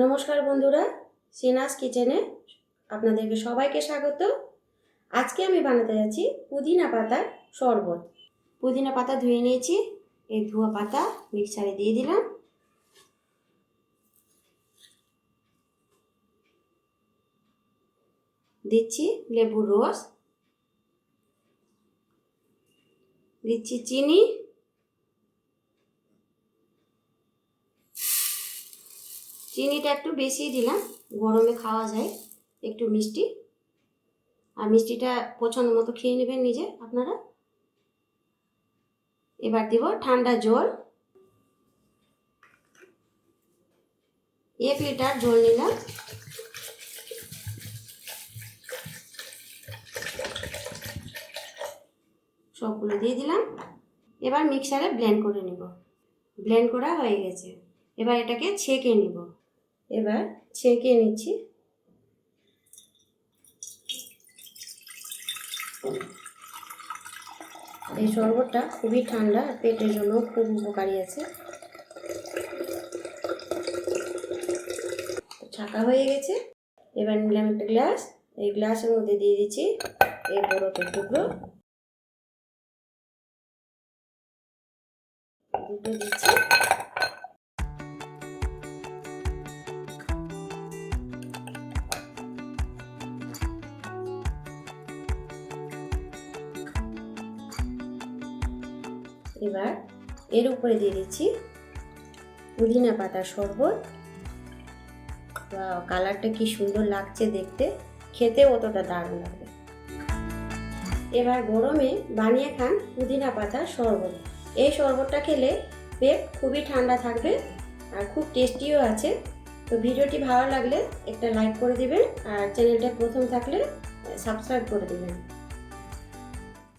নমস্কার বন্ধুরা, সিনাস কিচেনে আপনাদেরকে সবাইকে স্বাগত। আজকে আমি বানাতে যাচ্ছি পুদিনা পাতার শরবত। পুদিনা পাতা ধুয়ে নিয়েছি, এই ধোয়া পাতা মিক্সারে দিয়ে দিলাম। দিচ্ছি লেবুর রস, দিচ্ছি চিনি, চিনিটা একটু বেশি দিলাম, গরমে খাওয়া যায় একটু মিষ্টি, আর মিষ্টিটা পছন্দ মতো খেয়ে নেবেন নিজে আপনারা। এবার দিব ঠান্ডা জল, 1 লিটার জল নিলাম। সবগুলো দিয়ে দিলাম। এবার মিক্সারে ব্লেন্ড করে নিব। ব্লেন্ড করা হয়ে গেছে, এবার এটাকে ছেঁকে নিব। এবার ছেঁকে নিচ্ছি। এই শরবতটা খুবই ঠান্ডা, পেটের জন্য খুব উপকারী আছে। ছাঁকা হয়ে গেছে। এবার নিলাম একটা গ্লাস, এই গ্লাসের মধ্যে দিয়ে দিচ্ছি এই বরফের টুকরো, দুটো দিচ্ছি। এবার এর উপরে দিয়ে দিচ্ছি পুদিনা পাতার শরবত। কালারটা কি সুন্দর লাগছে দেখতে, খেতে অতটা দারুণ লাগবে। এবার গরমে বানিয়ে খান পুদিনা পাতার শরবত। এই শরবতটা খেলে পেট খুবই ঠান্ডা থাকবে আর খুব টেস্টিও আছে। তো ভিডিওটি ভালো লাগলে একটা লাইক করে দিবেন, আর চ্যানেলটা প্রথম থাকলে সাবস্ক্রাইব করে দিবেন।